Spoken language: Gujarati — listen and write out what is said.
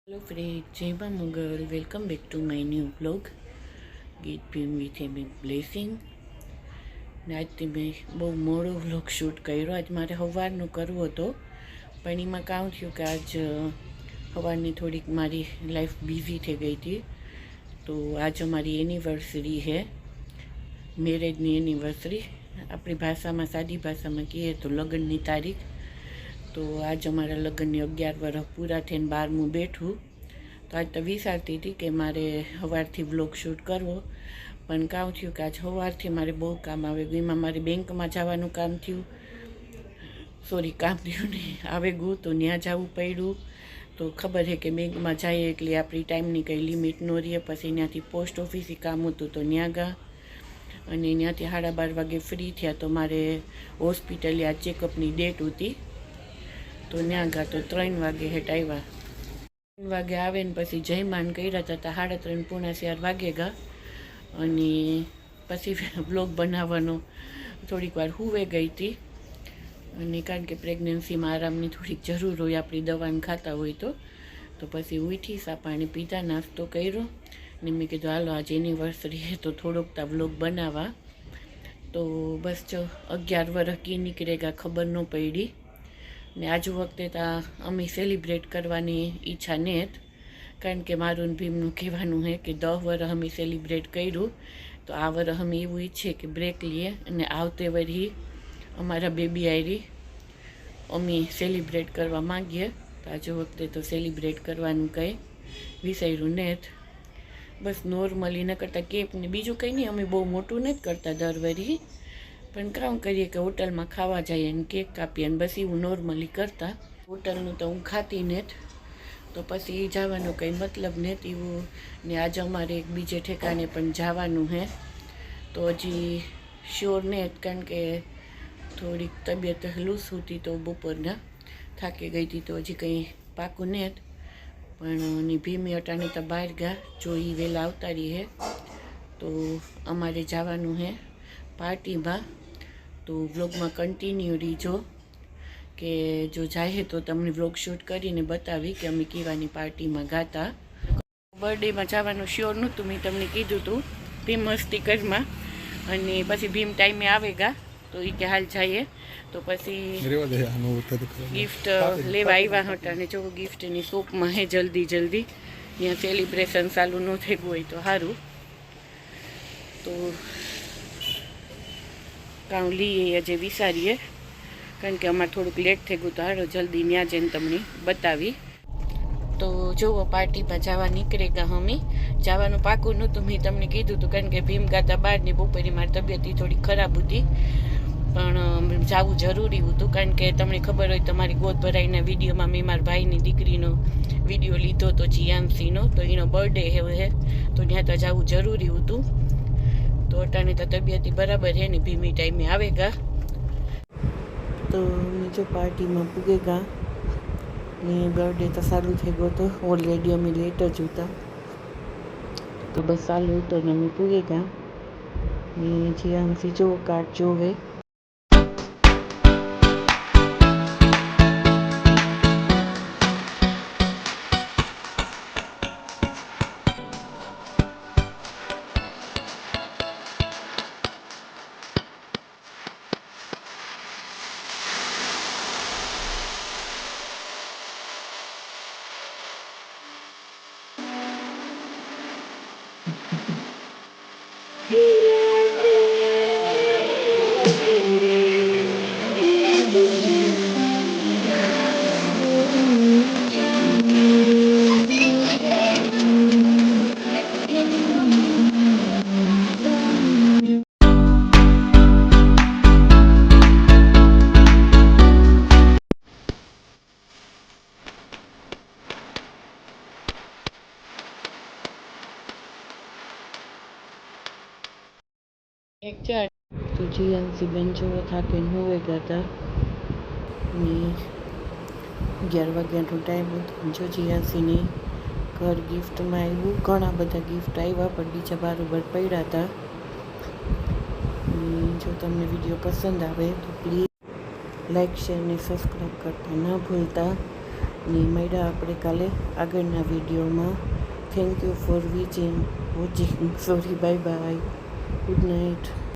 હેલો ફ્રેન્ડ, જય મા Mangal. Welcome back to my new blog ગીત ભીમ વિથ એ બ્લેસિંગ. ને આજથી મેં બહુ મોડો વ્લોગ શૂટ કર્યો. આજ મારે સવારનો કરવો હતો, પણ એમાં કામ થયું કે આજ સવારની થોડીક મારી લાઈફ બિઝી થઈ ગઈ હતી. તો આજ અમારી એનિવર્સરી છે, મેરેજની એનિવર્સરી. આપણી ભાષામાં, સાદી ભાષામાં કહીએ તો લગ્નની તારીખ. તો આજ અમારા લગ્નની 11 વર્ષ પૂરા થઈને 12મું બેઠું. તો આજ તો વિચારતી હતી કે મારે સવારથી બ્લોગ શૂટ કરવો, પણ કામ થયું કે આજ સવારથી મારે બહુ કામ આવે ગયું. એમાં મારે બેંકમાં જવાનું કામ થયું, કામ થયું નહીં, આવે ગયું તો ત્યાં જવું પડ્યું. તો ખબર છે કે બેંકમાં જઈએ એટલે આપણી ટાઈમની કંઈ લિમિટ ન રહે. પછી ત્યાંથી પોસ્ટ ઓફિસે કામ હતું તો ત્યાં ગયા, અને ત્યાંથી 12:30 વાગે ફ્રી થયા. તો મારે હોસ્પિટલે આ ચેકઅપની ડેટ હતી, તો ત્યાં ગયા. તો 3 વાગે હેઠ આવ્યા. 3 વાગે આવે ને પછી જયમાન કર્યા હતા. 3:30 પોણા 4 વાગે ગયા. અને પછી બ્લોગ બનાવવાનો થોડીક વાર હુવે ગઈ હતી. અને કારણ કે પ્રેગ્નન્સીમાં આરામની થોડીક જરૂર હોય, આપણી દવાને ખાતા હોય તો પછી ઉઠી, સા પાણી પીધા, નાસ્તો કર્યો. ને મેં કીધું હાલો આજે એનિવર્સરી છે તો થોડોક તા બ્લોગ બનાવવા. તો બસ જો 11 વર્ષ કી નીકળેગા ખબર ન પડી. ને આજુ વખતે તો અમે સેલિબ્રેટ કરવાની ઈચ્છા નથી, કારણ કે મારું ભીમનું કહેવાનું છે કે 10 વર્ષ અમે સેલિબ્રેટ કર્યું. તો આ વર્ષ અમે એવું ઈચ્છીએ કે બ્રેક લઈએ અને આવતે વરી અમારા બેબી આયરી અમે સેલિબ્રેટ કરવા માંગીએ. તો આજુ વખતે તો સેલિબ્રેટ કરવાનું કંઈ વિચાર્યું નથી. બસ નોર્મલી ન કરતાં કેક ને બીજું કંઈ નહીં, અમે બહુ મોટું નથી કરતા દર વરી, પણ કામ કરીએ કે હોટલમાં ખાવા જઈએ અને કેક કાપીએ અને બસ એવું નોર્મલી કરતા. હોટલનું તો હું ખાતી નથી, તો પછી જવાનો કંઈ મતલબ નથી એવું. ને આજે અમારે એક બીજે ઠેકાણે પણ જવાનું છે, તો હજી શ્યોર નથી, કારણ કે થોડીક તબિયત લૂઝ હતી તો બપોરના થાકી ગઈ હતી. તો હજી કંઈ પાકું નથી, પણ ભીમી અટાણી તો બહાર ગયા. જો એ વહેલા આવતા રહીએ તો અમારે જવાનું છે પાર્ટીમાં. તો વ્લોગમાં કન્ટિન્યુ રહીજો, કે જો જાય તો તમને વ્લોગ શૂટ કરીને બતાવી કે અમે કેવાની પાર્ટીમાં ગાતા. બર્થડેમાં જવાનું શ્યોર નહોતું, મેં તમને કીધું હતું ભીમ મસ્તી ઘરમાં. અને પછી ભીમ ટાઈમે આવેગા તો એ કે હાલ જઈએ. તો પછી ગિફ્ટ લેવા આવ્યા હતા, અને જો ગિફ્ટની શોપમાં હે જલ્દી ત્યાં સેલિબ્રેશન ચાલુ ન થઈ ગયું હોય તો સારું. તો કામ લઈએ આજે વિચારીએ, કારણ કે અમારે થોડુંક લેટ થઈ ગયું. તો હારો જલ્દી ત્યાં જઈને તમને બતાવી. તો જુઓ પાર્ટીમાં જવા નીકળે ગયા. અમે જવાનું પાકું નહોતું, મેં તમને કીધું હતું, કારણ કે ભીમ ગાતા બહારની બપોરે મારી તબિયત થોડી ખરાબ હતી, પણ જવું જરૂરી હતું. કારણ કે તમને ખબર હોય, તમારી ગોદ ભરાઈના વિડીયોમાં મેં મારા ભાઈની દીકરીનો વિડીયો લીધો હતો, જીયાંશીનો. તો એનો બર્થડે છે, તો ત્યાં તો જવું જરૂરી હતું. તો અટાણે તો તબિયત બરાબર છે ને ભીમી ટાઈમે આવેગા. તો જો પાર્ટીમાં પૂગેગા ને બર્થડે તો સારું થઈ ગયો હતો. ઓલરેડી અમે લેટ જ હતા, તો બસ સારું હતો ને અમે પૂગેગા. ને જીયાંશી જો કાર્ડ જોવે. તો જીયાંશી બેન જેવો થાકીને હોવે ગયા હતા. ને 11 વાગ્યાનો ટાઈમ હતો. જો જીયાંશીની ઘર ગિફ્ટમાં આવ્યું, ઘણા બધા ગિફ્ટ આવ્યા, પણ બીજા બારોબર પડ્યા હતા. જો તમને વિડીયો પસંદ આવે તો પ્લીઝ લાઈક, શેર ને સબસ્ક્રાઈબ કરતા ના ભૂલતા. ને મળ્યા આપણે કાલે આગળના વિડીયોમાં. Thank you for watching. Sorry, bye bye, good night.